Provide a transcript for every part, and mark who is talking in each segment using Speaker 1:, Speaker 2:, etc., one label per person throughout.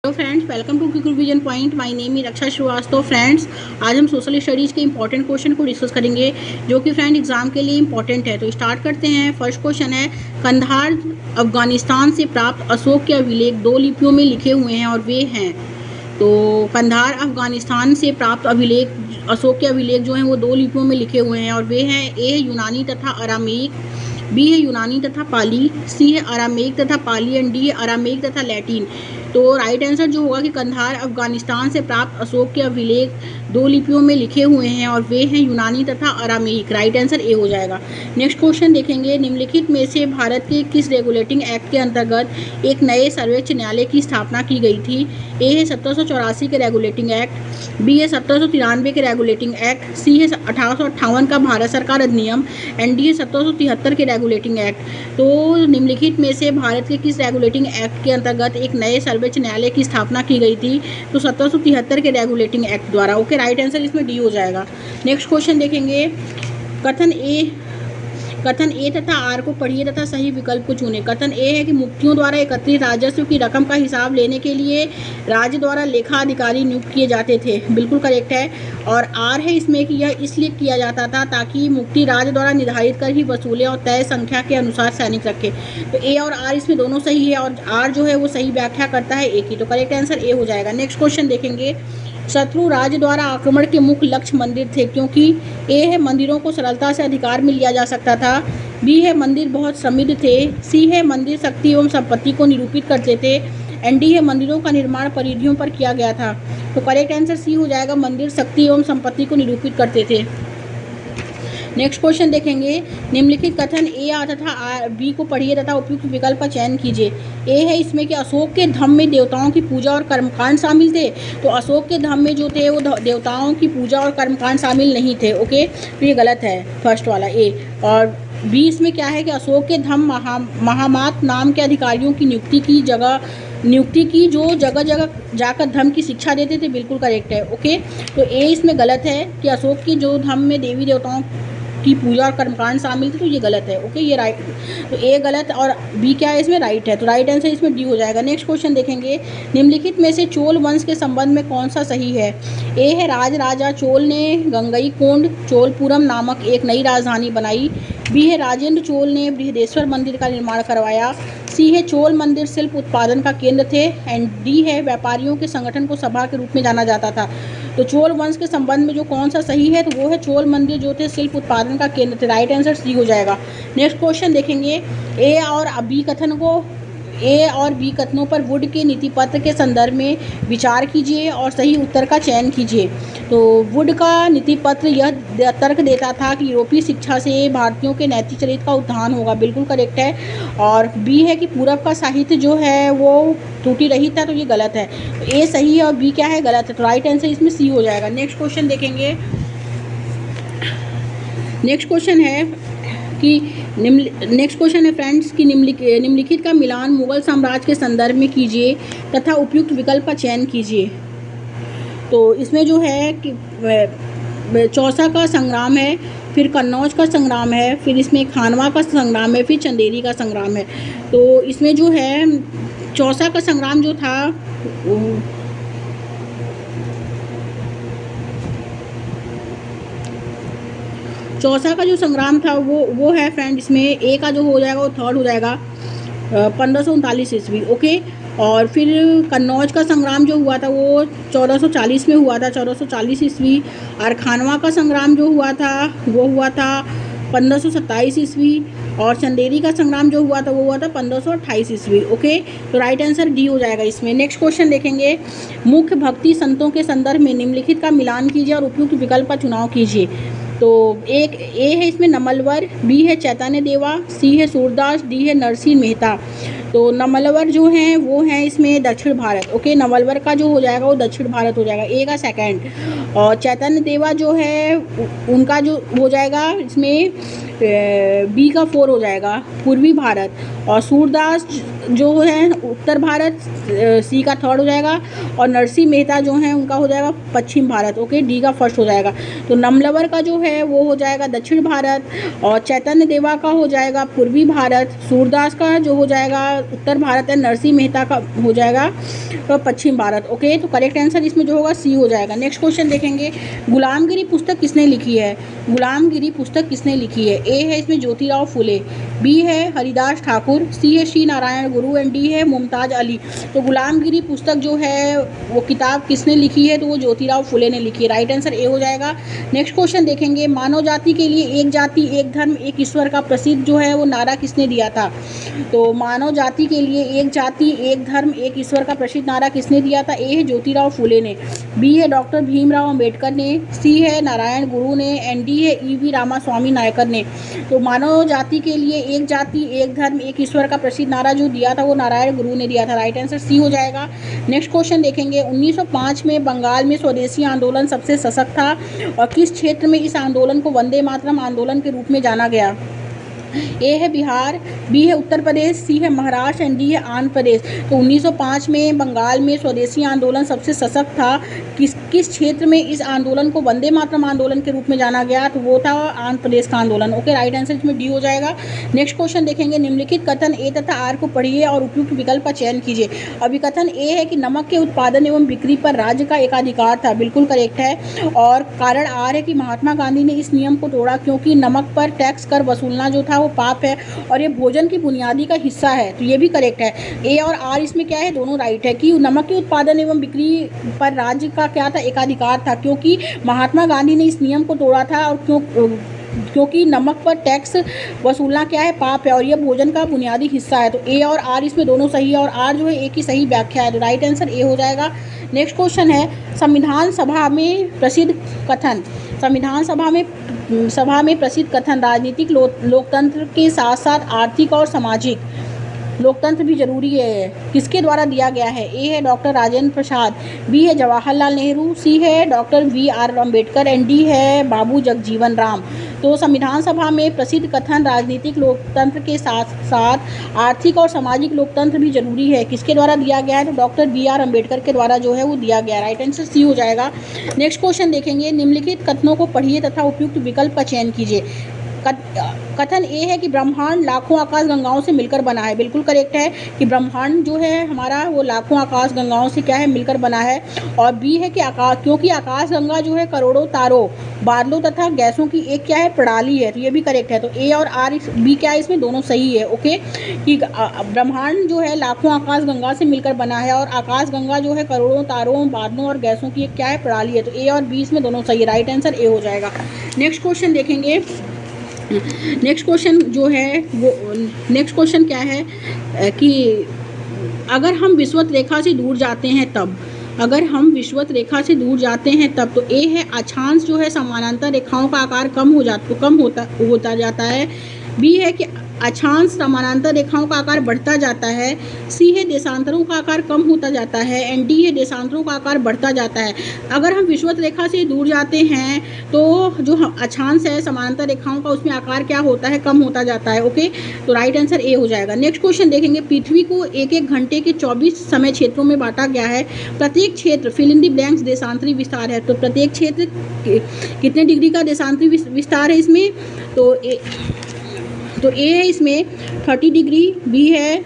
Speaker 1: Hello friends, welcome to quick revision point. My name is Raksha Srivastava. Friends, आज हम social studies के important question को discuss करेंगे जो कि फ्रेंड एग्जाम के लिए इंपॉर्टेंट है। तो स्टार्ट करते हैं। फर्स्ट क्वेश्चन है, कंधार अफगानिस्तान से प्राप्त अशोक के अभिलेख दो लिपियों में लिखे हुए हैं और वे हैं। तो कंधार अफगानिस्तान से प्राप्त अभिलेख, अशोक के अभिलेख जो हैं वो दो लिपियों में लिखे हुए हैं और वे हैं, ए है यूनानी तथा अरामीक, बी है यूनानी तथा पाली, सी है अरामीक तथा पाली एंड डी है अरामीक तथा लैटिन। तो राइट आंसर जो होगा कि कंधार अफगानिस्तान से प्राप्त अशोक के अभिलेख दो लिपियों में लिखे हुए हैं और वे हैं यूनानी तथा अरामीक। राइट आंसर ए हो जाएगा। नेक्स्ट क्वेश्चन देखेंगे, निम्नलिखित में से भारत के किस रेगुलेटिंग एक्ट के अंतर्गत एक नए सर्वोच्च न्यायालय की स्थापना की गई थी? ए है 1784 के रेगुलेटिंग एक्ट, बी है 1793 के रेगुलेटिंग एक्ट, सी है 1858 का भारत सरकार अधिनियम एंड डी है 1773 के रेगुलेटिंग एक्ट। तो निम्नलिखित में से भारत के किस रेगुलेटिंग एक्ट के अंतर्गत एक नए सर्वोच्च न्यायालय की स्थापना की गई थी? तो 1773 के रेगुलेटिंग एक्ट द्वारा। ओके, राइट आंसर इसमें डी हो जाएगा। नेक्स्ट क्वेश्चन देखेंगे, कथन ए तथा आर को पढ़िए तथा सही विकल्प को चुने। कथन ए है कि मुक्तियों द्वारा एकत्रित राजस्व की रकम का हिसाब लेने के लिए राज्य द्वारा लेखा अधिकारी नियुक्त किए जाते थे, बिल्कुल करेक्ट है। और आर है इसमें कि यह इसलिए किया जाता था ताकि मुक्ति राज्य द्वारा निर्धारित कर ही वसूले और तय संख्या के अनुसार सैनिक रखे। तो ए और आर इसमें दोनों सही है और आर जो है वो सही व्याख्या करता है ए की। तो करेक्ट आंसर ए हो जाएगा। नेक्स्ट क्वेश्चन देखेंगे, शत्रु राज्य द्वारा आक्रमण के मुख्य लक्ष्य मंदिर थे, क्योंकि ए है मंदिरों को सरलता से अधिकार में लिया जा सकता था, बी है मंदिर बहुत समृद्ध थे, सी है मंदिर शक्ति एवं संपत्ति को निरूपित करते थे एंड डी है मंदिरों का निर्माण परिधियों पर किया गया था। तो करेक्ट आंसर सी हो जाएगा, मंदिर शक्ति एवं संपत्ति को निरूपित करते थे। नेक्स्ट क्वेश्चन देखेंगे, निम्नलिखित कथन ए तथा बी को पढ़िए तथा उपयुक्त विकल्प का चयन कीजिए। ए है इसमें कि अशोक के धम्म में देवताओं की पूजा और कर्मकांड शामिल थे। तो अशोक के धम्म में जो थे वो देवताओं की पूजा और कर्मकांड शामिल नहीं थे। ओके, तो ये गलत है फर्स्ट वाला ए। और बी इसमें क्या है कि अशोक के धम्म महामात नाम के अधिकारियों की नियुक्ति की जो जगह जगह जाकर धर्म की शिक्षा देते थे, बिल्कुल करेक्ट है। ओके, तो ए इसमें गलत है कि अशोक की जो धर्म में देवी देवताओं की पूजा और कर्मकांड शामिल थे, तो ये गलत है। ओके, ये राइट, तो ए गलत और बी क्या है इसमें राइट है। तो राइट आंसर इसमें डी हो जाएगा। नेक्स्ट क्वेश्चन देखेंगे, निम्नलिखित में से चोल वंश के संबंध में कौन सा सही है? ए है राजा चोल ने गंगईकोंड चोलपुरम नामक एक नई राजधानी बनाई, बी है राजेंद्र चोल ने बृहदेश्वर मंदिर का निर्माण करवाया, सी है चोल मंदिर शिल्प उत्पादन का केंद्र थे एंड डी है व्यापारियों के संगठन को सभा के रूप में जाना जाता था। तो चोल वंश के संबंध में जो कौन सा सही है, तो वो है चोल मंदिर जो थे शिल्प उत्पादन का केंद्र थे। राइट आंसर सी हो जाएगा। नेक्स्ट क्वेश्चन देखेंगे, ए और बी कथनों पर वुड के नीति पत्र के संदर्भ में विचार कीजिए और सही उत्तर का चयन कीजिए। तो वुड का नीति पत्र यह तर्क देता था कि यूरोपीय शिक्षा से भारतीयों के नैतिक चरित्र का उत्थान होगा, बिल्कुल करेक्ट है। और बी है कि पूरब का साहित्य जो है वो त्रुटि रहित था, तो ये गलत है। तो ए सही है और बी क्या है गलत है। तो राइट आंसर इसमें सी हो जाएगा। नेक्स्ट क्वेश्चन देखेंगे, नेक्स्ट क्वेश्चन है फ्रेंड्स कि निम्नलिखित का मिलान मुगल साम्राज्य के संदर्भ में कीजिए तथा उपयुक्त विकल्प का चयन कीजिए। तो इसमें जो है कि चौसा का संग्राम है, फिर कन्नौज का संग्राम है, फिर इसमें खानवा का संग्राम है, फिर चंदेरी का संग्राम है। तो इसमें जो है चौसा का संग्राम जो था चौसा का जो संग्राम था वो है फ्रेंड, इसमें ए का जो हो जाएगा वो थर्ड हो जाएगा, 1539 ईस्वी। ओके, और फिर कन्नौज का संग्राम जो हुआ था वो 1440 में हुआ था, 1440 ईस्वी। और खानवा का संग्राम जो हुआ था वो हुआ था 1527 ईस्वी। और चंदेरी का संग्राम जो हुआ था वो हुआ था 1528 ईस्वी। ओके, तो राइट आंसर डी हो जाएगा इसमें। नेक्स्ट क्वेश्चन देखेंगे, मुख्य भक्ति संतों के संदर्भ में निम्नलिखित का मिलान कीजिए और उपयुक्त विकल्प का चुनाव कीजिए। तो एक ए है इसमें नमलवर, बी है चैतन्य देवा, सी है सूरदास, डी है नरसिंह मेहता। तो नमलवर जो हैं वो हैं इसमें दक्षिण भारत। ओके, नमलवर का जो हो जाएगा वो दक्षिण भारत हो जाएगा, ए का सेकंड। और चैतन्य देवा जो है उनका जो हो जाएगा इसमें बी का 4 हो जाएगा, पूर्वी भारत। और सूरदास जो है उत्तर भारत, सी का थर्ड हो जाएगा, और नरसिंह मेहता जो हैं उनका हो जाएगा पश्चिम भारत। ओके, डी का फर्स्ट हो जाएगा। तो नमलवर का जो है वो हो जाएगा दक्षिण भारत, और चैतन्य देवा का हो जाएगा पूर्वी भारत, सूरदास का जो हो जाएगा उत्तर भारत है, नरसिंह मेहता का हो जाएगा पश्चिम भारत। ओके, तो करेक्ट आंसर इसमें जो होगा सी हो जाएगा। नेक्स्ट क्वेश्चन देखेंगे, गुलामगिरी पुस्तक किसने लिखी है? गुलामगिरी पुस्तक किसने लिखी है? ए है इसमें ज्योतिराव फुले, बी है हरिदास ठाकुर, सी है श्री नारायण गुरु, एंड डी है मुमताज अली। तो गुलामगिरी पुस्तक जो है वो किताब किसने लिखी है? तो वो ज्योतिराव फुले ने लिखी है। राइट आंसर ए हो जाएगा। नेक्स्ट क्वेश्चन देखेंगे, मानव जाति के लिए एक जाति एक धर्म एक ईश्वर का प्रसिद्ध जो है वो नारा किसने दिया था? तो मानव जाति के लिए एक जाति एक धर्म एक ईश्वर का प्रसिद्ध नारा किसने दिया था? ए है ज्योतिराव फुले ने, बी है डॉक्टर भीमराव अंबेडकर ने, सी है नारायण गुरु ने, एंड डी है ई वी रामास्वामी नायकर ने। तो मानव जाति के लिए एक जाति एक धर्म एक ईश्वर का प्रसिद्ध नारा जो दिया था वो नारायण गुरु ने दिया था। राइट आंसर सी हो जाएगा। नेक्स्ट क्वेश्चन देखेंगे, 1905 में बंगाल में स्वदेशी आंदोलन सबसे सशक्त था, और किस क्षेत्र में इस आंदोलन को वंदे मातरम आंदोलन के रूप में जाना गया? ए है बिहार, बी है उत्तर प्रदेश, सी है महाराष्ट्र, एंड डी है आंध्र प्रदेश। तो 1905 में बंगाल में स्वदेशी आंदोलन सबसे सशक्त था, किस क्षेत्र में इस आंदोलन को वंदे मातरम आंदोलन के रूप में जाना गया? तो वो था आंध्र प्रदेश का आंदोलन। ओके, राइट आंसर इसमें डी हो जाएगा। नेक्स्ट क्वेश्चन देखेंगे, निम्नलिखित कथन ए तथा आर को पढ़िए और उपयुक्त विकल्प का चयन कीजिए। अभी कथन ए है कि नमक के उत्पादन एवं बिक्री पर राज्य का एकाधिकार था, बिल्कुल करेक्ट है। और कारण आर है कि महात्मा गांधी ने इस नियम को तोड़ा क्योंकि नमक पर टैक्स कर वसूलना जो था वो पाप है और ये भोजन की बुनियादी का हिस्सा है, तो ये भी करेक्ट है। ए और आर इसमें क्या है, दोनों राइट है कि नमक के उत्पादन एवं बिक्री पर राज्य का क्या था, एकाधिकार था, क्योंकि महात्मा गांधी ने इस नियम को तोड़ा था, और क्योंकि नमक पर टैक्स वसूलना क्या है, पाप है, और यह भोजन का बुनियादी हिस्सा है। तो ए और आर इसमें दोनों सही है, और आर जो है ए की सही व्याख्या है, तो राइट आंसर ए हो जाएगा। नेक्स्ट क्वेश्चन है, संविधान सभा में प्रसिद्ध कथन। संविधान सभा में प्रसिद्ध कथन, राजनीतिक लोकतंत्र के साथ साथ आर्थिक और सामाजिक लोकतंत्र भी जरूरी है, किसके द्वारा दिया गया है? ए है डॉक्टर राजेंद्र प्रसाद, बी है जवाहरलाल नेहरू, सी है doctor B R Ambedkar, and D है बाबू जगजीवन राम। तो संविधान सभा में प्रसिद्ध कथन, राजनीतिक लोकतंत्र के साथ साथ आर्थिक और सामाजिक लोकतंत्र भी जरूरी है, किसके द्वारा दिया गया है? तो डॉक्टर बी आर अम्बेडकर के द्वारा जो है वो दिया गया। राइट आंसर सी हो जाएगा। नेक्स्ट क्वेश्चन देखेंगे, निम्नलिखित कथनों को पढ़िए तथा उपयुक्त विकल्प का चयन कीजिए। कथन ए है कि ब्रह्मांड लाखों आकाश गंगाओं से मिलकर बना है, बिल्कुल करेक्ट है कि ब्रह्मांड जो है हमारा वो लाखों आकाश गंगाओं से क्या है, मिलकर बना है। और बी है कि क्योंकि आकाश गंगा जो है करोड़ों तारों, बादलों तथा गैसों की एक क्या है, प्रणाली है, तो ये भी करेक्ट है। तो ए और आर बी क्या है, इसमें दोनों सही है। ओके, कि ब्रह्मांड जो है लाखों आकाश गंगा से मिलकर बना है, और आकाश गंगा जो है करोड़ों तारों, बादलों और गैसों की एक क्या है, प्रणाली है। तो ए और बी इसमें दोनों सही है, राइट आंसर ए हो जाएगा। नेक्स्ट क्वेश्चन देखेंगे, नेक्स्ट क्वेश्चन जो है वो नेक्स्ट क्वेश्चन क्या है कि अगर हम विषुवत रेखा से दूर जाते हैं तब, अगर हम विषुवत रेखा से दूर जाते हैं तब। तो ए है अक्षांश जो है समानांतर रेखाओं का आकार कम होता जाता है, बी है कि अक्षांश समानांतर रेखाओं का आकार बढ़ता जाता है, सी है देशांतरों का आकार कम होता जाता है, एंड डी है देशांतरों का आकार बढ़ता जाता है। अगर हम विषुवत रेखा से दूर जाते हैं तो जो अक्षांश है समानांतर रेखाओं का, उसमें आकार क्या होता है, कम होता जाता है। ओके, तो राइट आंसर ए हो जाएगा। नेक्स्ट क्वेश्चन देखेंगे, पृथ्वी को एक एक घंटे के 24 समय क्षेत्रों में बांटा गया है, प्रत्येक क्षेत्र फिल इन द ब्लैंक्स देशांतरी विस्तार है। तो प्रत्येक क्षेत्र कितने डिग्री का देशांतरी विस्तार है इसमें? तो ए है इसमें 30 डिग्री, बी है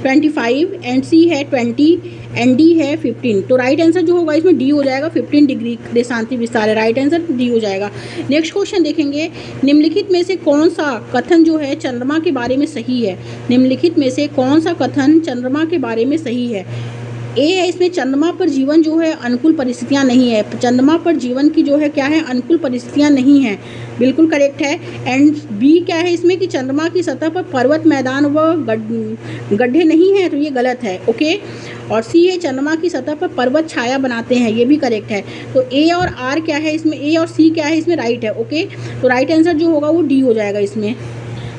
Speaker 1: 25, एंड सी है 20, एंड डी है 15। तो राइट आंसर जो होगा इसमें डी हो जाएगा, 15 डिग्री देशांतरी विस्तार है, राइट आंसर डी हो जाएगा। नेक्स्ट क्वेश्चन देखेंगे, निम्नलिखित में से कौन सा कथन जो है चंद्रमा के बारे में सही है? निम्नलिखित में से कौन सा कथन चंद्रमा के बारे में सही है? ए है इसमें चंद्रमा पर जीवन जो है अनुकूल परिस्थितियां नहीं है, चंद्रमा पर जीवन की जो है क्या है, अनुकूल परिस्थितियां नहीं है, बिल्कुल करेक्ट है। एंड बी क्या है इसमें कि चंद्रमा की सतह पर पर्वत, मैदान व गड्ढे नहीं है, तो ये गलत है। ओके, और सी है चंद्रमा की सतह पर पर्वत छाया बनाते हैं, ये भी करेक्ट है। तो ए और आर क्या है इसमें, ए और सी क्या है इसमें, राइट है। ओके, तो राइट आंसर जो होगा वो डी हो जाएगा इसमें।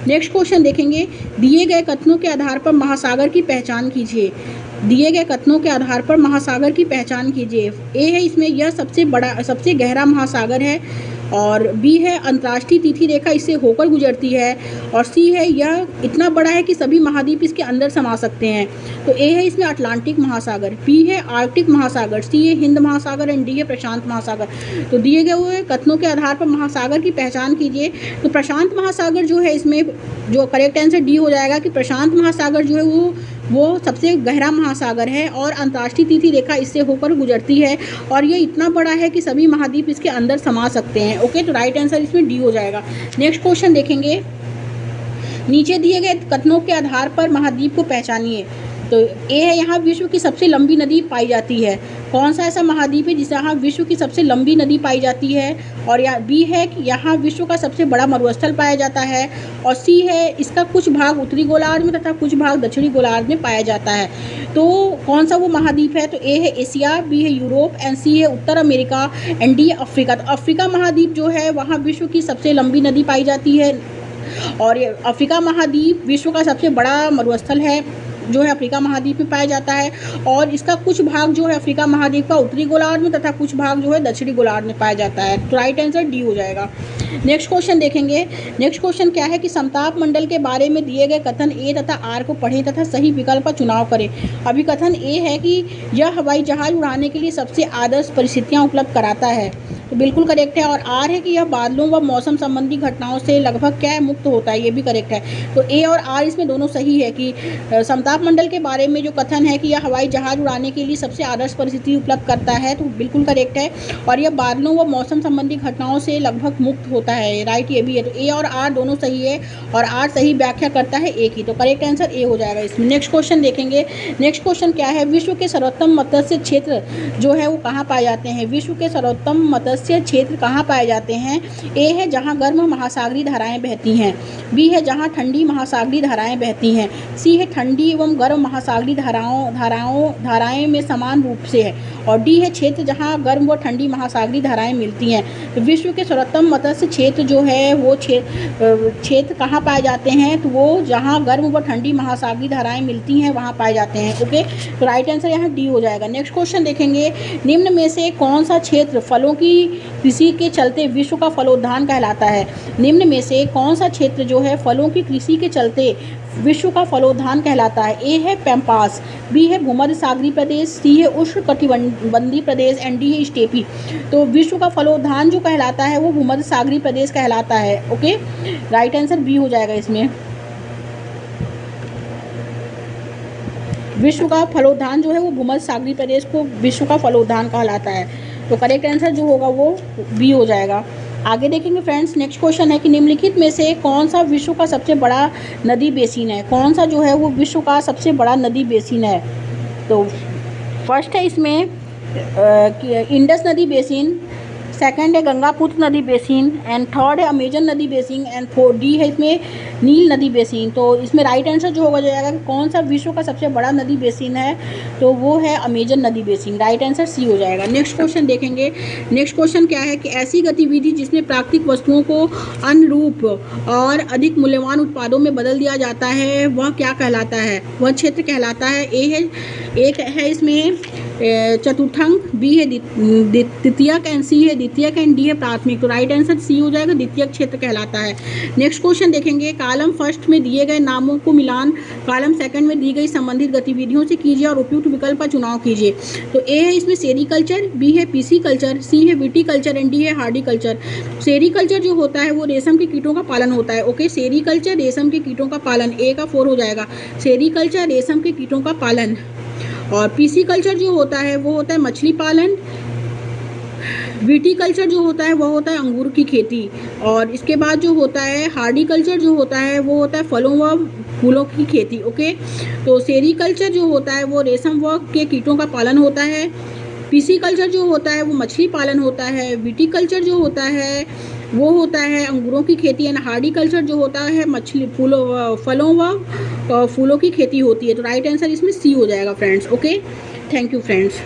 Speaker 1: नेक्स्ट क्वेश्चन देखेंगे, दिए गए कथनों के आधार पर महासागर की पहचान कीजिए। दिए गए कथनों के आधार पर महासागर की पहचान कीजिए। ए है इसमें यह सबसे गहरा महासागर है, और बी है अंतर्राष्ट्रीय तिथि रेखा इससे होकर गुजरती है, और सी है यह इतना बड़ा है कि सभी महाद्वीप इसके अंदर समा सकते हैं। तो ए है इसमें अटलांटिक महासागर, बी है आर्कटिक महासागर, सी है हिंद महासागर एंड डी है प्रशांत महासागर। तो दिए गए हुए कथनों के आधार पर महासागर की पहचान कीजिए। तो प्रशांत महासागर जो है, इसमें जो करेक्ट आंसर डी हो जाएगा कि प्रशांत महासागर जो है वो सबसे गहरा महासागर है और अंतर्राष्ट्रीय तिथि रेखा इससे होकर गुजरती है, और ये इतना बड़ा है कि सभी महाद्वीप इसके अंदर समा सकते हैं। ओके, तो राइट आंसर इसमें डी हो जाएगा। नेक्स्ट क्वेश्चन देखेंगे, नीचे दिए गए कथनों के आधार पर महाद्वीप को पहचानिए। तो ए है यहाँ विश्व की सबसे लंबी नदी पाई जाती है। कौन सा ऐसा महाद्वीप है जिसे यहाँ विश्व की सबसे लंबी नदी पाई जाती है? और या बी है कि यहाँ विश्व का सबसे बड़ा मरुस्थल पाया जाता है, और सी है इसका कुछ भाग उत्तरी गोलार्ध में तथा कुछ भाग दक्षिणी गोलार्ध में पाया जाता है। तो कौन सा वो महाद्वीप है? तो ए है एशिया, बी है यूरोप एंड सी है उत्तर अमेरिका एंड डी है अफ्रीका। तो अफ्रीका महाद्वीप जो है वहाँ विश्व की सबसे लंबी नदी पाई जाती है, और ये अफ्रीका महाद्वीप विश्व का सबसे बड़ा मरुस्थल है जो है अफ्रीका महाद्वीप में पाया जाता है, और इसका कुछ भाग जो है अफ्रीका महाद्वीप का उत्तरी गोलार्ध में तथा कुछ भाग जो है दक्षिणी गोलार्ध में पाया जाता है। तो राइट आंसर डी हो जाएगा। नेक्स्ट क्वेश्चन देखेंगे। नेक्स्ट क्वेश्चन क्या है कि समताप मंडल के बारे में दिए गए कथन ए तथा आर को पढ़ें तथा सही विकल्प का चुनाव करें। अभी कथन ए है कि यह हवाई जहाज उड़ाने के लिए सबसे आदर्श परिस्थितियाँ उपलब्ध कराता है, तो बिल्कुल करेक्ट है। और आर है कि यह बादलों व मौसम संबंधी घटनाओं से लगभग क्या है, मुक्त होता है, ये भी करेक्ट है। तो ए और आर इसमें दोनों सही है कि समताप मंडल के बारे में जो कथन है कि यह हवाई जहाज उड़ाने के लिए सबसे आदर्श परिस्थिति उपलब्ध करता है, तो बिल्कुल करेक्ट है। और यह बादलों व मौसम संबंधी घटनाओं से लगभग मुक्त होता है, राइट, ये भी है। तो ए और आर दोनों सही है, और आर सही व्याख्या करता है ए की, तो करेक्ट आंसर ए हो जाएगा इसमें। नेक्स्ट क्वेश्चन देखेंगे। नेक्स्ट क्वेश्चन क्या है, विश्व के सर्वोत्तम मत्स्य क्षेत्र जो है वो कहाँ पाए जाते हैं? विश्व के सर्वोत्तम मत्स्य क्षेत्र कहाँ पाए जाते हैं? ए है जहाँ गर्म महासागरीय धाराएं बहती हैं, बी है जहाँ ठंडी महासागरीय धाराएं बहती हैं, सी है ठंडी एवं गर्म महासागरीय धाराएं में समान रूप से है, और डी है क्षेत्र जहाँ गर्म व ठंडी महासागरीय धाराएं मिलती हैं। तो विश्व के सर्वोत्तम मत्स्य क्षेत्र जो है वो क्षेत्र कहाँ पाए जाते हैं? तो वो जहाँ गर्म व ठंडी महासागरीय धाराएं मिलती हैं वहाँ पाए जाते हैं। ओके, तो राइट आंसर यहाँ डी हो जाएगा। नेक्स्ट क्वेश्चन देखेंगे। निम्न में से कौन सा क्षेत्र फलों की कृषि के चलते विश्व का फलोद्यान कहलाता है? निम्न में से कौन सा क्षेत्र जो है फलों की कृषि के चलते विश्व का फलोद्यान कहलाता है? ए है पैम्पास, बी है भूमध्य सागरीय प्रदेश, सी है उष्णकटिबंधीय प्रदेश एंड डी है स्टेपी। तो विश्व का फलोद्यान जो कहलाता है वो भूमध्य सागरीय प्रदेश कहलाता है। ओके, राइट आंसर बी हो जाएगा इसमें। विश्व का फलोद्यान जो है वो भूमध्य सागरीय प्रदेश को विश्व का फलोद्यान कहलाता है, तो करेक्ट आंसर जो होगा वो बी हो जाएगा। आगे देखेंगे फ्रेंड्स। नेक्स्ट क्वेश्चन है कि निम्नलिखित में से कौन सा विश्व का सबसे बड़ा नदी बेसिन है? कौन सा जो है वो विश्व का सबसे बड़ा नदी बेसिन है? तो फर्स्ट है इसमें इंडस नदी बेसिन, सेकंड है गंगापुत्र नदी बेसिन एंड थर्ड है अमेजन नदी बेसिन एंड डी है इसमें नील नदी बेसिन। तो इसमें राइट आंसर जो होगा जाएगा कि कौन सा विश्व का सबसे बड़ा नदी बेसिन है? तो वो है अमेजन नदी बेसिन, राइट आंसर सी हो जाएगा। नेक्स्ट क्वेश्चन देखेंगे। नेक्स्ट क्वेश्चन क्या है कि ऐसी गतिविधि जिसमें प्राकृतिक वस्तुओं को अनुरूप और अधिक मूल्यवान उत्पादों में बदल दिया जाता है वह क्या कहलाता है? वह क्षेत्र कहलाता है। एक है इसमें चतुर्थांक, बी है द्वितीयक एंड सी है द्वितीयक एंड डी है प्राथमिक। तो राइट आंसर सी हो जाएगा, द्वितीयक क्षेत्र कहलाता है। नेक्स्ट क्वेश्चन देखेंगे। कॉलम फर्स्ट में दिए गए नामों को मिलान कॉलम सेकंड में दी गई संबंधित गतिविधियों से कीजिए और उपयुक्त विकल्प का चुनाव कीजिए। तो ए है इसमें सेरीकल्चर, बी है पीसीकल्चर, सी है विटीकल्चर एंड डी है हार्डिकल्चर। सेरीकल्चर जो होता है वो रेशम के कीटों का पालन होता है। ओके, सेरीकल्चर रेशम के कीटों का पालन, ए का 4 हो जाएगा। सेरीकल्चर रेशम के कीटों का पालन। और पीसीकल्चर जो होता है वो होता है मछली पालन। विटीकल्चर जो होता है वो होता है अंगूर की खेती। और इसके बाद जो होता है हार्डिकल्चर जो होता है वो होता है फलों व फूलों की खेती। ओके, तो सेरीकल्चर जो होता है वो रेशम व के कीटों का पालन होता है। पीसीकल्चर जो होता है वो मछली पालन होता है। विटीकल्चर जो होता है वो होता है अंगूरों की खेती। एंड हार्डिकल्चर जो होता है फलों व फूलों की खेती होती है। तो राइट आंसर इसमें सी हो जाएगा friends. Okay, thank you friends.